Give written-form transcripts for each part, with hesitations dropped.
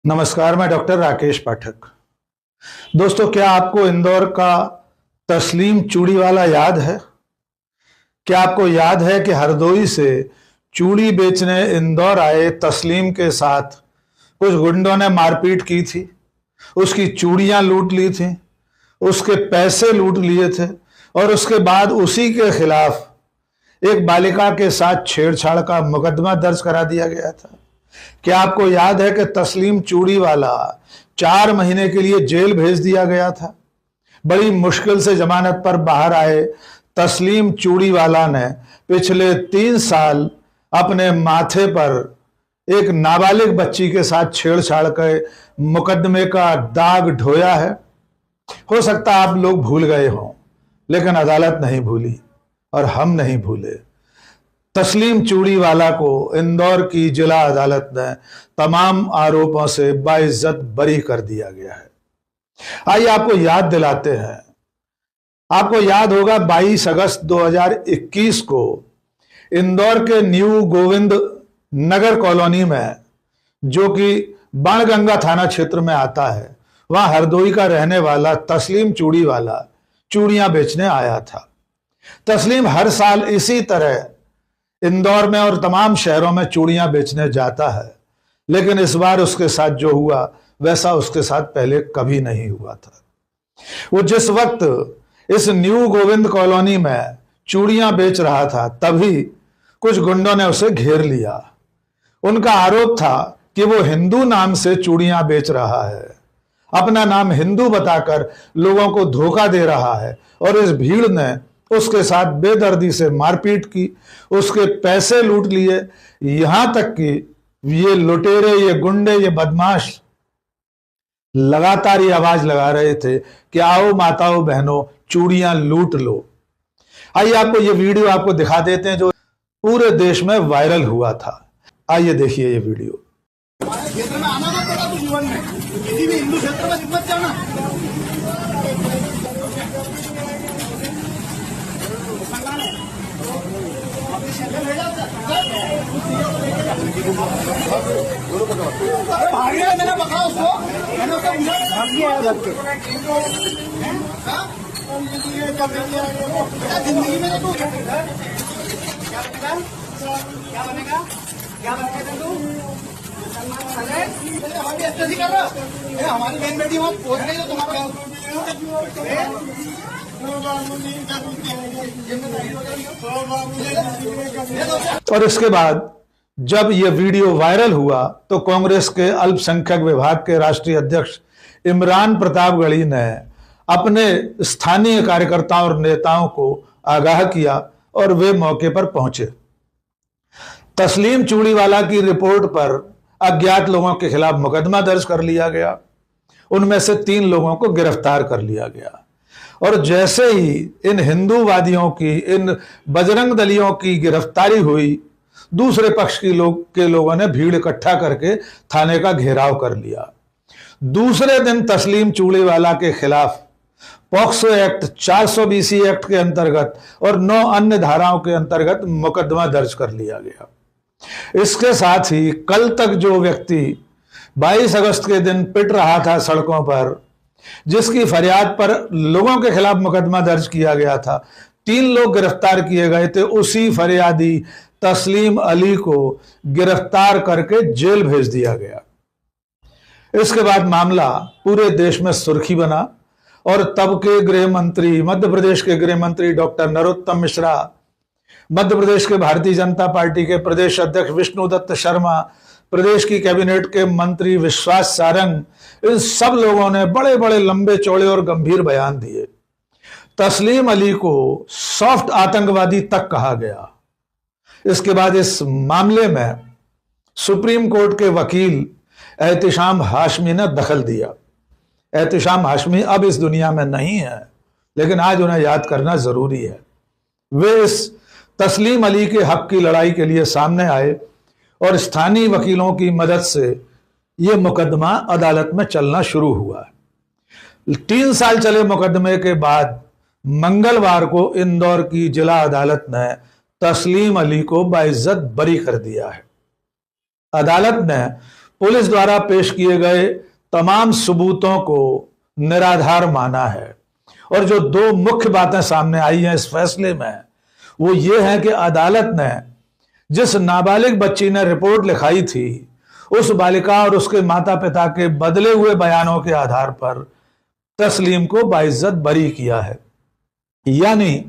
नमस्कार, मैं डॉक्टर राकेश पाठक। दोस्तों, क्या आपको इंदौर का तस्लीम चूड़ीवाला याद है? क्या आपको याद है कि हरदोई से चूड़ी बेचने इंदौर आए तस्लीम के साथ कुछ गुंडों ने मारपीट की थी, उसकी चूड़ियां लूट ली थी, उसके पैसे लूट लिए थे और उसके बाद उसी के खिलाफ एक बालिका के साथ छेड़छाड़ का मुकदमा दर्ज करा दिया गया था। क्या आपको याद है कि तस्लीम चूड़ीवाला 4 महीने के लिए जेल भेज दिया गया था? बड़ी मुश्किल से जमानत पर बाहर आए तस्लीम चूड़ीवाला ने पिछले 3 साल अपने माथे पर एक नाबालिग बच्ची के साथ छेड़छाड़ के मुकदमे का दाग ढोया है। हो सकता आप लोग भूल गए हों, लेकिन अदालत नहीं भूली और हम नहीं भूले। तस्लीम चूड़ीवाला को इंदौर की जिला अदालत ने तमाम आरोपों से बाइज्जत बरी कर दिया गया है। आइए आपको याद दिलाते हैं। आपको याद होगा 22 अगस्त 2021 को इंदौर के न्यू गोविंद नगर कॉलोनी में, जो कि बाणगंगा थाना क्षेत्र में आता है, वहां हरदोई का रहने वाला तस्लीम चूड़ीवाला चूड़ियां बेचने आया था। तस्लीम हर साल इसी तरह इंदौर में और तमाम शहरों में चूड़ियां बेचने जाता है, लेकिन इस बार उसके साथ जो हुआ वैसा उसके साथ पहले कभी नहीं हुआ था। वो जिस वक्त इस न्यू गोविंद कॉलोनी में चूड़ियां बेच रहा था, तभी कुछ गुंडों ने उसे घेर लिया। उनका आरोप था कि वो हिंदू नाम से चूड़ियां बेच रहा है, अपना नाम हिंदू बताकर लोगों को धोखा दे रहा है, और इस भीड़ ने उसके साथ बेदर्दी से मारपीट की, उसके पैसे लूट लिए। यहां तक कि ये लुटेरे, ये गुंडे, ये बदमाश लगातार ये आवाज लगा रहे थे कि आओ माताओं बहनों, चूड़ियां लूट लो। आइए आपको ये वीडियो आपको दिखा देते हैं जो पूरे देश में वायरल हुआ था। आइए देखिए ये वीडियो। क्षेत्र में आना मत पड़ा, तो जीवन में किसी भी हिंदू क्षेत्र में मत जाना। मैंने बता उसको, मैंने उसको जिंदगी में तू क्या बनेगा, क्या बनेगा तू? हमारी कर रहा है, हमारी बहन बेटी वहाँ पहुंच गई तो तुम्हारा और इसके बाद जब यह वीडियो वायरल हुआ तो कांग्रेस के अल्पसंख्यक विभाग के राष्ट्रीय अध्यक्ष इमरान प्रतापगढ़ी ने अपने स्थानीय कार्यकर्ताओं और नेताओं को आगाह किया और वे मौके पर पहुंचे। तस्लीम चूड़ीवाला की रिपोर्ट पर अज्ञात लोगों के खिलाफ मुकदमा दर्ज कर लिया गया। उनमें से 3 लोगों को गिरफ्तार कर लिया गया। और जैसे ही इन हिंदूवादियों की, इन बजरंग दलियों की गिरफ्तारी हुई, दूसरे पक्ष के लोगों ने भीड़ इकट्ठा करके थाने का घेराव कर लिया। दूसरे दिन तस्लीम चूड़ीवाला के खिलाफ पॉक्सो एक्ट, 420 एक्ट के अंतर्गत और 9 अन्य धाराओं के अंतर्गत मुकदमा दर्ज कर लिया गया। इसके साथ ही कल तक जो व्यक्ति 22 अगस्त के दिन पिट रहा था सड़कों पर, जिसकी फरियाद पर लोगों के खिलाफ मुकदमा दर्ज किया गया था, 3 लोग गिरफ्तार किए गए थे। उसी फरियादी तस्लीम अली को गिरफ्तार करके जेल भेज दिया गया। इसके बाद मामला पूरे देश में सुर्खी बना और तब के गृह मंत्री, मध्य प्रदेश के गृह मंत्री डॉक्टर नरोत्तम मिश्रा, मध्य प्रदेश के भारतीय जनता पार्टी के प्रदेश अध्यक्ष विष्णुदत्त शर्मा, प्रदेश की कैबिनेट के मंत्री विश्वास सारंग, इन सब लोगों ने बड़े बड़े लंबे चौड़े और गंभीर बयान दिए। तस्लीम अली को सॉफ्ट आतंकवादी तक कहा गया। इसके बाद इस मामले में सुप्रीम कोर्ट के वकील एहतिशाम हाशमी ने दखल दिया। एहतिशाम हाशमी अब इस दुनिया में नहीं है, लेकिन आज उन्हें याद करना जरूरी है। वे इस तस्लीम अली के हक की लड़ाई के लिए सामने आए और स्थानीय वकीलों की मदद से यह मुकदमा अदालत में चलना शुरू हुआ। 3 साल चले मुकदमे के बाद मंगलवार को इंदौर की जिला अदालत ने तस्लीम अली को बाइज्जत बरी कर दिया है। अदालत ने पुलिस द्वारा पेश किए गए तमाम सबूतों को निराधार माना है। और जो दो मुख्य बातें सामने आई हैं इस फैसले में, वो ये है कि अदालत ने जिस नाबालिग बच्ची ने रिपोर्ट लिखाई थी, उस बालिका और उसके माता पिता के बदले हुए बयानों के आधार पर तस्लीम को बाइज्जत बरी किया है। यानी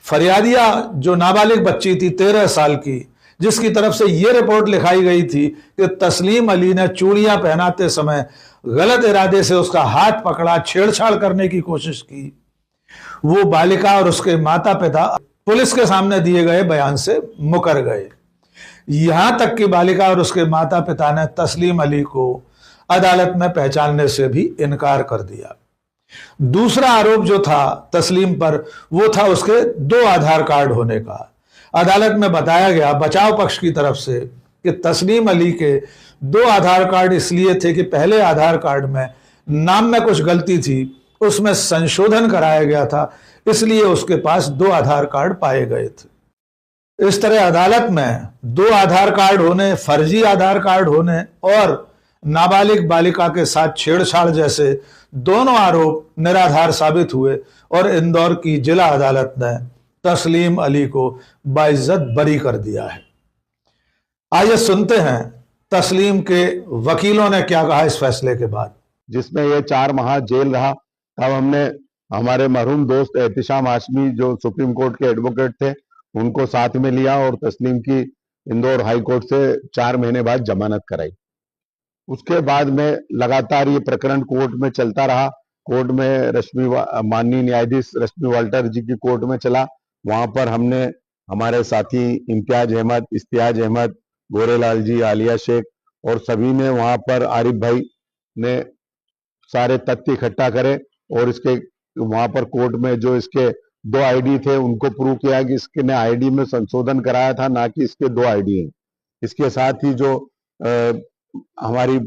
फरियादिया जो नाबालिग बच्ची थी 13 साल की, जिसकी तरफ से यह रिपोर्ट लिखाई गई थी कि तस्लीम अली ने चूड़ियां पहनाते समय गलत इरादे से उसका हाथ पकड़ा, छेड़छाड़ करने की कोशिश की, वो बालिका और उसके माता पिता पुलिस के सामने दिए गए बयान से मुकर गए। यहां तक कि बालिका और उसके माता पिता ने तस्लीम अली को अदालत में पहचानने से भी इनकार कर दिया। दूसरा आरोप जो था तस्लीम पर, वो था उसके 2 आधार कार्ड होने का। अदालत में बताया गया बचाव पक्ष की तरफ से कि तस्लीम अली के 2 आधार कार्ड इसलिए थे कि पहले आधार कार्ड में नाम में कुछ गलती थी, उसमें संशोधन कराया गया था, इसलिए उसके पास 2 आधार कार्ड पाए गए थे। इस तरह अदालत में 2 आधार कार्ड होने, फर्जी आधार कार्ड होने और नाबालिग बालिका के साथ छेड़छाड़ जैसे दोनों आरोप निराधार साबित हुए और इंदौर की जिला अदालत ने तस्लीम अली को बाइज्जत बरी कर दिया है। आइए सुनते हैं तस्लीम के वकीलों ने क्या कहा इस फैसले के बाद। जिसमें ये 4 माह जेल रहा, तब हमने हमारे मरहूम दोस्त एहतिशाम हाशमी जो सुप्रीम कोर्ट के एडवोकेट थे उनको साथ में लिया और तस्लीम की इंदौर हाई कोर्ट से 4 महीने बाद जमानत कराई। उसके बाद में लगातार ये प्रकरण कोर्ट में चलता रहा। कोर्ट में माननीय न्यायाधीश रश्मि वाल्टर जी की कोर्ट में चला। वहां पर हमने हमारे साथी इम्तियाज अहमद, इश्तियाज अहमद, गोरेलाल जी, आलिया शेख और सभी ने वहां पर आरिफ भाई ने सारे तथ्य इकट्ठा करे और इसके वहां पर कोर्ट में जो इसके 2 आईडी थे उनको प्रूव किया कि इसके आईडी में संशोधन कराया था, ना कि इसके 2 आईडी हैं। इसके साथ ही जो हमारी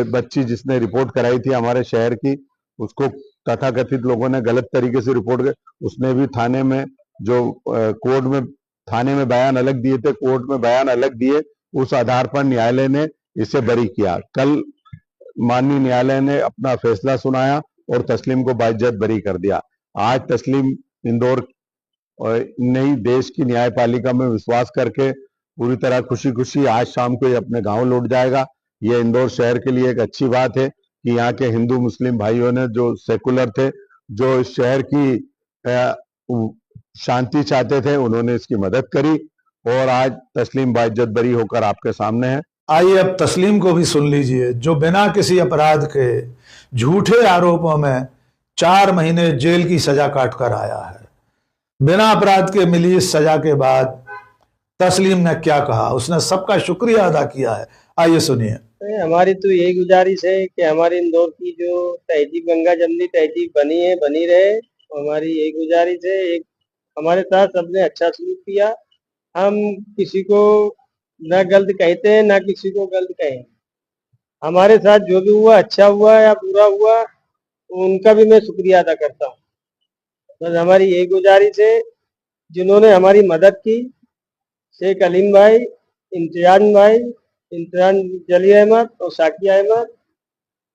बच्ची जिसने रिपोर्ट कराई थी हमारे शहर की, उसको तथाकथित लोगों ने गलत तरीके से रिपोर्ट कर, उसने भी थाने में जो कोर्ट में थाने में बयान अलग दिए थे, कोर्ट में बयान अलग दिए, उस आधार पर न्यायालय ने इसे बरी किया। कल माननीय न्यायालय ने अपना फैसला सुनाया और तस्लीम को बाइज्जत बरी कर दिया। आज तस्लीम इंदौर नई देश की न्यायपालिका में विश्वास करके पूरी तरह खुशी खुशी आज शाम को ये अपने गांव लौट जाएगा। ये इंदौर शहर के लिए एक अच्छी बात है कि यहाँ के हिंदू मुस्लिम भाइयों ने जो सेकुलर थे, जो इस शहर की शांति चाहते थे, उन्होंने इसकी मदद करी और आज तस्लीम बाइज्जत बरी होकर आपके सामने है। आइए अब तस्लीम को भी सुन लीजिए, जो बिना किसी अपराध के झूठे आरोपों में 4 महीने जेल की सजा काट कर आया है। बिना अपराध के मिली इस सजा के बाद तस्लीम ने क्या कहा, उसने सबका शुक्रिया अदा किया है। आइए सुनिए। हमारी तो यही गुजारिश है कि हमारी इंदौर की जो तहजीब, गंगा जमनी तहजीब बनी है, बनी रहे। हमारी यही गुजारिश है। एक हमारे साथ सबने अच्छा सलूक किया। हम किसी को न गलत कहते हैं, न किसी को गलत कहें। हमारे साथ जो भी हुआ, अच्छा हुआ या बुरा हुआ, उनका भी मैं शुक्रिया अदा करता हूँ। बस हमारी यही गुजारिश है, जिन्होंने हमारी मदद की, शेख अलीम भाई, इम्तियाज जली अहमद और साकिया अहमद,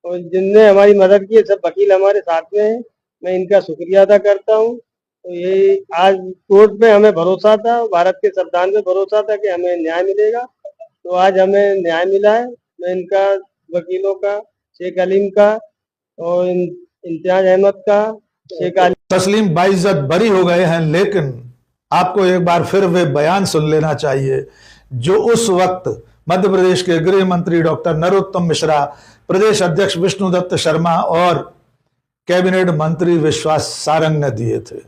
और जिनने हमारी मदद की, सब वकील हमारे साथ में हैं। मैं इनका शुक्रिया अदा करता हूँ। तो ये आज कोर्ट में हमें भरोसा था, भारत के संविधान में भरोसा था कि हमें न्याय मिलेगा, तो आज हमें न्याय मिला है। मैं इनका, वकीलों का, शेख अलीम का और इम्तियाज अहमद का, शेख अलीम। तस्लीम बाइज्जत बरी हो गए हैं, लेकिन आपको एक बार फिर वे बयान सुन लेना चाहिए जो उस वक्त मध्य प्रदेश के गृह मंत्री डॉक्टर नरोत्तम मिश्रा, प्रदेश अध्यक्ष विष्णुदत्त शर्मा और कैबिनेट मंत्री विश्वास सारंग ने दिए थे।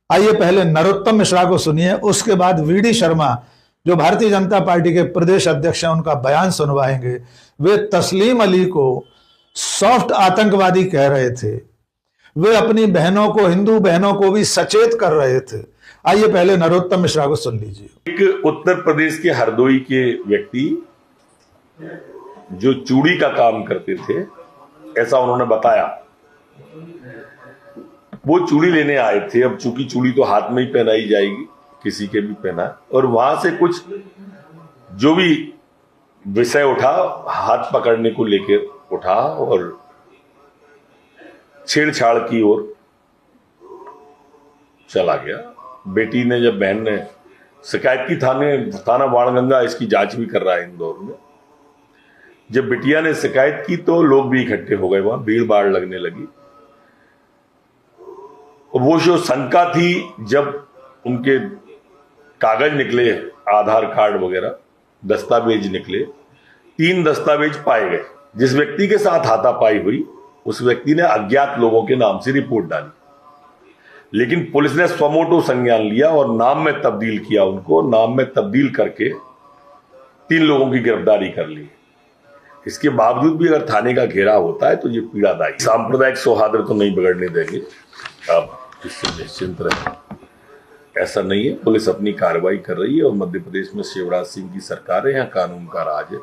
आइए पहले नरोत्तम मिश्रा को सुनिए, उसके बाद वीडी शर्मा जो भारतीय जनता पार्टी के प्रदेश अध्यक्ष हैं उनका बयान सुनवाएंगे। वे तस्लीम अली को सॉफ्ट आतंकवादी कह रहे थे, वे अपनी बहनों को, हिंदू बहनों को भी सचेत कर रहे थे। आइए पहले नरोत्तम मिश्रा को सुन लीजिए। एक उत्तर प्रदेश के हरदोई के व्यक्ति जो चूड़ी का काम करते थे, ऐसा उन्होंने बताया। वो चूड़ी लेने आए थे। अब चूंकि चूड़ी तो हाथ में ही पहनाई जाएगी, किसी के भी पहना, और वहां से कुछ जो भी विषय उठा, हाथ पकड़ने को लेकर उठा और छेड़छाड़ की ओर चला गया। बेटी ने, जब बहन ने शिकायत की थाना बाणगंगा इसकी जांच भी कर रहा है इंदौर में, जब बिटिया ने शिकायत की तो लोग भी इकट्ठे हो गए, वहां भीड़ भाड़ लगने लगी। वो जो शंका थी, जब उनके कागज निकले, आधार कार्ड वगैरह दस्तावेज निकले, 3 दस्तावेज पाए गए। जिस व्यक्ति के साथ हाथापाई हुई उस व्यक्ति ने अज्ञात लोगों के नाम से रिपोर्ट डाली, लेकिन पुलिस ने स्वमोटो संज्ञान लिया और नाम में तब्दील किया। उनको नाम में तब्दील करके 3 लोगों की गिरफ्तारी कर ली। इसके बावजूद भी अगर थाने का घेराव होता है तो ये पीड़ादायी। सांप्रदायिक सौहार्द तो नहीं बिगड़ने देंगे, आप इससे निश्चिंत रहें। ऐसा नहीं है, पुलिस अपनी कार्रवाई कर रही है और मध्य प्रदेश में शिवराज सिंह की सरकार है, यहाँ कानून का राज है,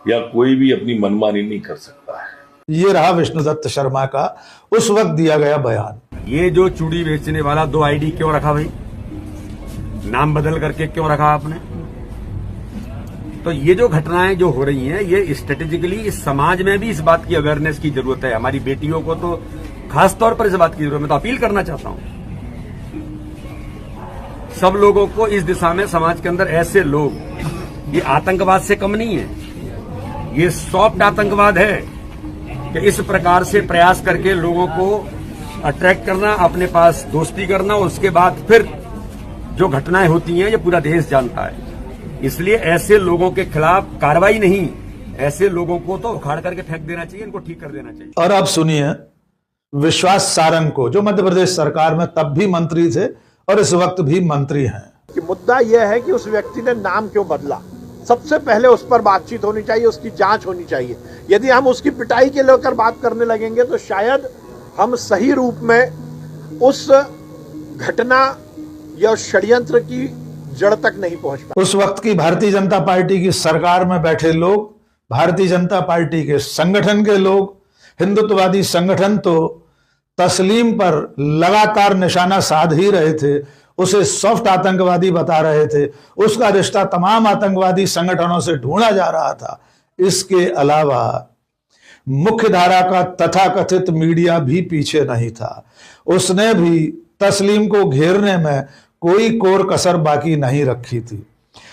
या कोई भी अपनी मनमानी नहीं कर सकता है। ये रहा विष्णुदत्त शर्मा का उस वक्त दिया गया बयान। ये जो चूड़ी बेचने वाला 2 आईडी क्यों रखा भाई? नाम बदल करके क्यों रखा आपने? तो ये जो घटनाएं जो हो रही हैं, ये स्ट्रेटेजिकली इस समाज में भी इस बात की अवेयरनेस की जरूरत है। हमारी बेटियों को तो खास तौर पर इस बात की जरूरत है। मैं तो अपील करना चाहता हूं सब लोगों को इस दिशा में, समाज के अंदर ऐसे लोग, ये आतंकवाद से कम नहीं है, ये सॉफ्ट आतंकवाद है कि इस प्रकार से प्रयास करके लोगों को अट्रैक्ट करना, अपने पास दोस्ती करना, उसके बाद फिर जो घटनाएं होती हैं ये पूरा देश जानता है। इसलिए ऐसे लोगों के खिलाफ कार्रवाई नहीं, ऐसे लोगों को तो उखाड़ करके फेंक देना चाहिए, इनको ठीक कर देना चाहिए। और अब सुनिए विश्वास सारंग को, जो मध्य प्रदेश सरकार में तब भी मंत्री थे और इस वक्त भी मंत्री हैं। कि मुद्दा यह है कि उस व्यक्ति ने नाम क्यों बदला। सबसे पहले उस पर बातचीत होनी चाहिए, उसकी जांच होनी चाहिए। यदि हम उसकी पिटाई के लेकर बात करने लगेंगे तो शायद हम सही रूप में उस घटना या षड्यंत्र की जड़ तक नहीं पहुंच पाए। उस वक्त की भारतीय जनता पार्टी की सरकार में बैठे लोग, भारतीय जनता पार्टी के संगठन के लोग, हिंदुत्ववादी संगठन तो तस्लीम पर लगातार निशाना साध ही रहे थे, उसे सॉफ्ट आतंकवादी बता रहे थे, उसका रिश्ता तमाम आतंकवादी संगठनों से ढूंढा जा रहा था। इसके अलावा मुख्य धारा का तथाकथित मीडिया भी पीछे नहीं था, उसने भी तस्लीम को घेरने में कोई कोर कसर बाकी नहीं रखी थी।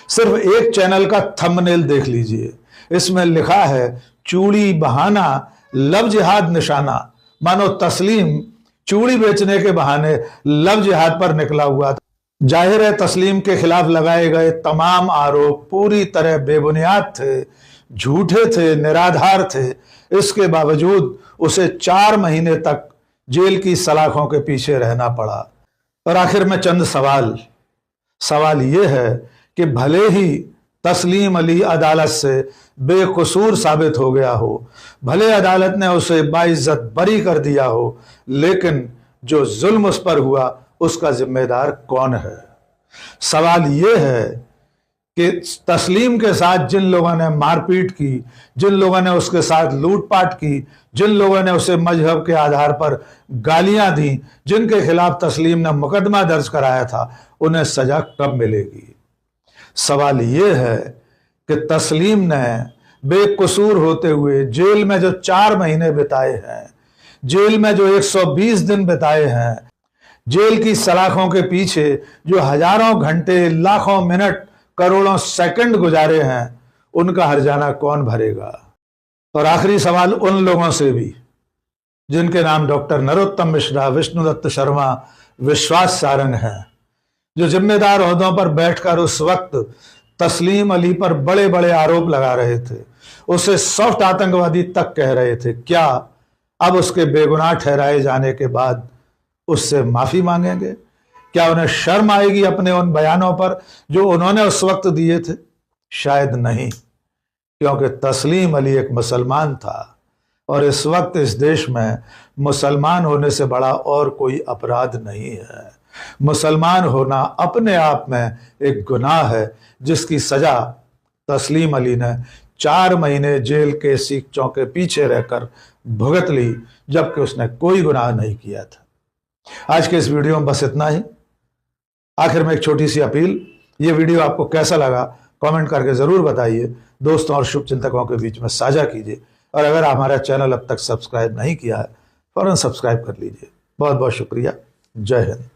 सिर्फ एक चैनल का थंबनेल देख लीजिए, इसमें लिखा है चूड़ी बहाना लव जिहाद निशाना। मानो तस्लीम चूड़ी बेचने के बहाने लव जिहाद पर निकला हुआ था। जाहिर है तस्लीम के खिलाफ लगाए गए तमाम आरोप पूरी तरह बेबुनियाद थे, झूठे थे, निराधार थे। इसके बावजूद उसे 4 महीने तक जेल की सलाखों के पीछे रहना पड़ा। और आखिर में चंद सवाल यह है कि भले ही तस्लीम अली अदालत से बेकसूर साबित हो गया हो, भले अदालत ने उसे बाइज्जत बरी कर दिया हो, लेकिन जो जुल्म उस पर हुआ उसका जिम्मेदार कौन है? सवाल यह है कि तस्लीम के साथ जिन लोगों ने मारपीट की, जिन लोगों ने उसके साथ लूटपाट की, जिन लोगों ने उसे मजहब के आधार पर गालियां दी, जिनके खिलाफ तस्लीम ने मुकदमा दर्ज कराया था, उन्हें सजा कब मिलेगी? सवाल यह है कि तस्लीम ने बेकसूर होते हुए जेल में जो 4 महीने बिताए हैं, जेल में जो 120 दिन बिताए हैं, जेल की सलाखों के पीछे जो हजारों घंटे, लाखों मिनट, करोड़ों सेकंड गुजारे हैं, उनका हर्जाना कौन भरेगा? और आखिरी सवाल उन लोगों से भी जिनके नाम डॉक्टर नरोत्तम मिश्रा, विष्णुदत्त शर्मा, विश्वास सारंग हैं, जो जिम्मेदार ओहदों पर बैठकर उस वक्त तस्लीम अली पर बड़े बड़े आरोप लगा रहे थे, उसे सॉफ्ट आतंकवादी तक कह रहे थे। क्या अब उसके बेगुनाह ठहराए जाने के बाद उससे माफी मांगेंगे? क्या उन्हें शर्म आएगी अपने उन बयानों पर जो उन्होंने उस वक्त दिए थे? शायद नहीं, क्योंकि तस्लीम अली एक मुसलमान था और इस वक्त इस देश में मुसलमान होने से बड़ा और कोई अपराध नहीं है। मुसलमान होना अपने आप में एक गुनाह है, जिसकी सजा तस्लीम अली ने 4 महीने जेल के सीखचों के पीछे रहकर भुगत ली, जबकि उसने कोई गुनाह नहीं किया था। आज के इस वीडियो में बस इतना ही। आखिर में एक छोटी सी अपील, ये वीडियो आपको कैसा लगा कमेंट करके ज़रूर बताइए, दोस्तों और शुभचिंतकों के बीच में साझा कीजिए। और अगर हमारा चैनल अब तक सब्सक्राइब नहीं किया है, फौरन सब्सक्राइब कर लीजिए। बहुत बहुत शुक्रिया। जय हिंद।